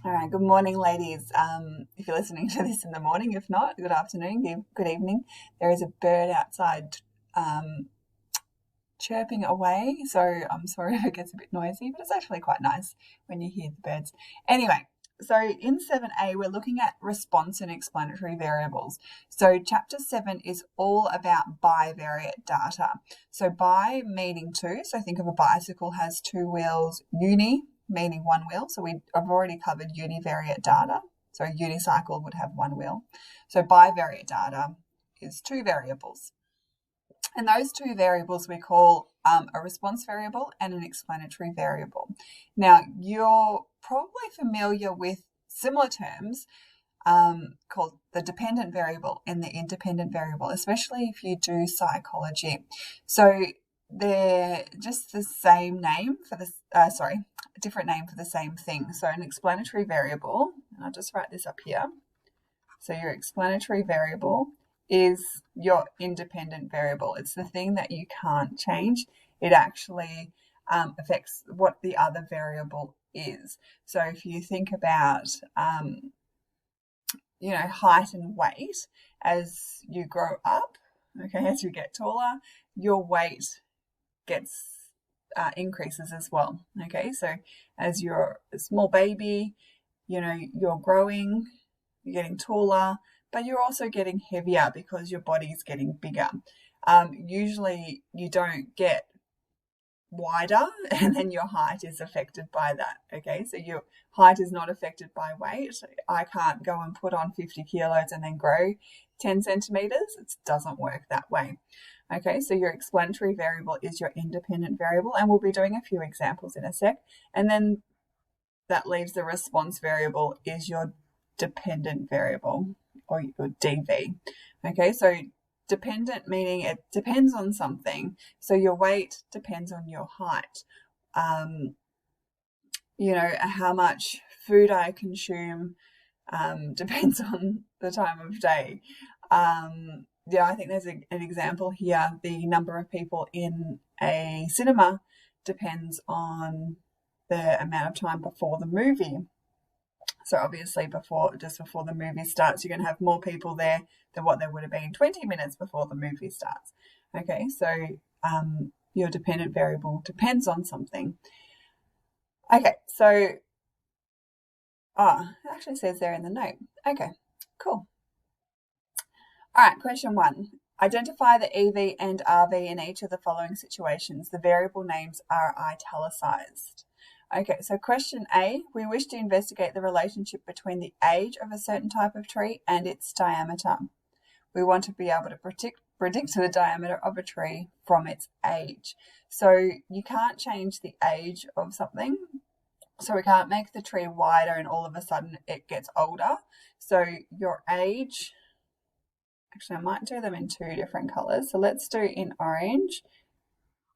All right, good morning, ladies. If you're listening to this in the morning, if not, good afternoon, good evening. There is a bird outside um, chirping away, so I'm sorry if it gets a bit noisy, but it's actually quite nice when you hear the birds. Anyway, so in 7a, we're looking at response and explanatory variables. So chapter 7 is all about bivariate data. So bi meaning two, so think of a bicycle has two wheels, uni meaning one wheel. So I've already covered univariate data. So a unicycle would have one wheel. So bivariate data is two variables. And those two variables we call a response variable and an explanatory variable. Now, you're probably familiar with similar terms called the dependent variable and the independent variable, especially if you do psychology. So they're just the same name for the, a different name for the same thing. So an explanatory variable, and I'll just write this up here. So your explanatory variable is your independent variable. It's the thing that you can't change. It actually affects what the other variable is. So if you think about, height and weight, as you grow up, okay, as you get taller, your weight gets increases as well. Okay, so as you're a small baby, you're growing, you're getting taller, but you're also getting heavier because your body's getting bigger. Usually you don't get wider and then your height is affected by that. Okay, so your height is not affected by weight. I can't go and put on 50 kilos and then grow 10 centimeters. It doesn't work that way. Okay, so your explanatory variable is your independent variable, and we'll be doing a few examples in a sec. And then that leaves the response variable is your dependent variable, or your DV. Okay, so dependent meaning it depends on something. So your weight depends on your height. How much food I consume depends on the time of day. I think there's an example here. The number of people in a cinema depends on the amount of time before the movie. So obviously just before the movie starts, you're going to have more people there than what there would have been 20 minutes before the movie starts. Okay, so your dependent variable depends on something. Okay, so it actually says there in the note. Okay, cool. All right, question 1. Identify the EV and RV in each of the following situations. The variable names are italicized. Okay, so question A, we wish to investigate the relationship between the age of a certain type of tree and its diameter. We want to be able to predict the diameter of a tree from its age. So you can't change the age of something. So we can't make the tree wider and all of a sudden it gets older. So your age, actually I might do them in two different colors. So let's do in orange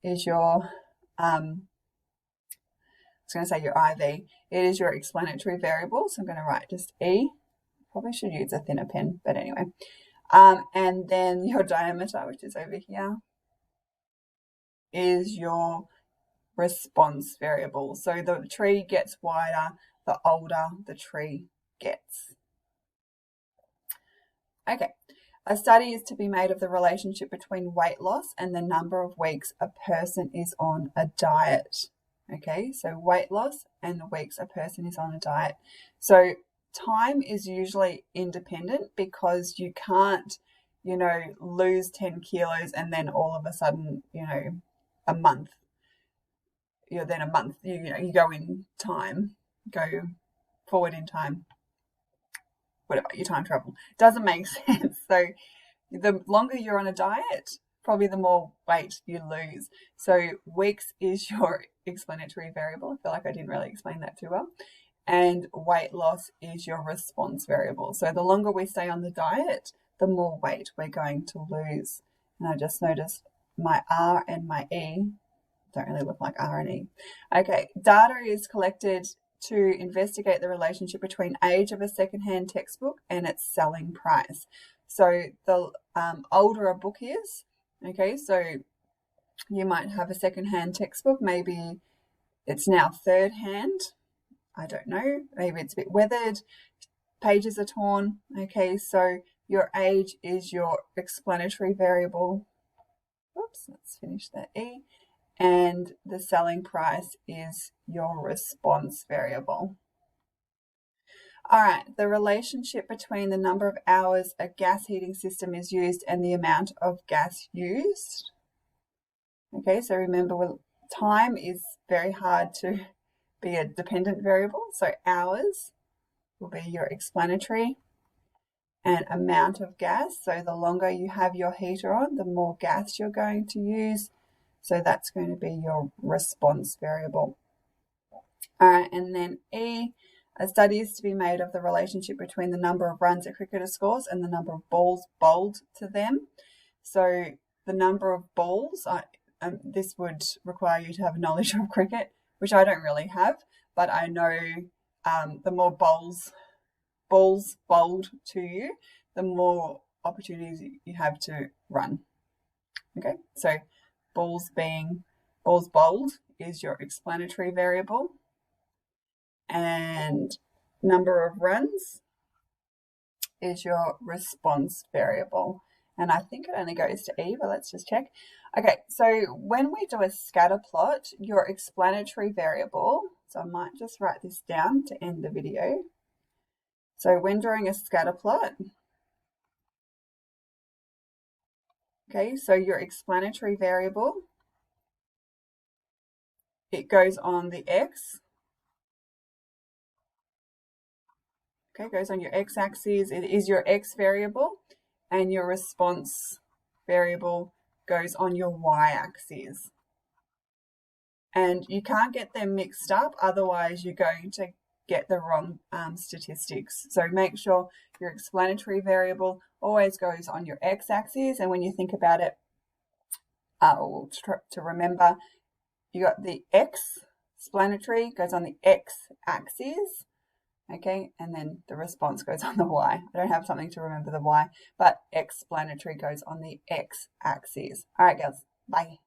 is your I was going to say your IV. It is your explanatory variable. So I'm going to write just E. Probably should use a thinner pen, but anyway. And then your diameter, which is over here, is your response variable. So the tree gets wider, the older the tree gets. Okay. A study is to be made of the relationship between weight loss and the number of weeks a person is on a diet. Okay, so weight loss and the weeks a person is on a diet. So time is usually independent because you can't, lose 10 kilos and then all of a sudden, a month, then a month, you go in time, go forward in time, whatever, you time travel. Doesn't make sense. So the longer you're on a diet, probably the more weight you lose. So weeks is your explanatory variable. I feel like I didn't really explain that too well. And weight loss is your response variable. So the longer we stay on the diet, the more weight we're going to lose. And I just noticed my R and my E don't really look like R and E. Okay, data is collected to investigate the relationship between age of a secondhand textbook and its selling price. So the older a book is, okay, so you might have a secondhand textbook, maybe it's now third hand. I don't know, maybe it's a bit weathered, pages are torn. Okay, so your age is your explanatory variable. Oops, let's finish that E. And the selling price is your response variable. All right, the relationship between the number of hours a gas heating system is used and the amount of gas used. Okay, so remember, time is very hard to be a dependent variable. So hours will be your explanatory, and amount of gas. So the longer you have your heater on, the more gas you're going to use. So that's going to be your response variable. All right, and then E, a study is to be made of the relationship between the number of runs a cricketer scores and the number of balls bowled to them. So the number of balls, this would require you to have knowledge of cricket, which I don't really have, but I know the more balls bowled to you, the more opportunities you have to run. Okay, so balls bowled is your explanatory variable, and number of runs is your response variable. And I think it only goes to E, but let's just check. Okay, so when we do a scatter plot, your explanatory variable, so I might just write this down to end the video. So when drawing a scatter plot, okay, so your explanatory variable, it goes on the X. Okay, goes on your X-axis. It is your X variable, and your response variable goes on your Y-axis. And you can't get them mixed up, otherwise you're going to get the wrong statistics. So make sure your explanatory variable always goes on your X-axis, and when you think about it, to remember, you got the X explanatory goes on the X-axis, okay, and then the response goes on the Y. I don't have something to remember the Y, but explanatory goes on the X-axis. All right, girls, bye.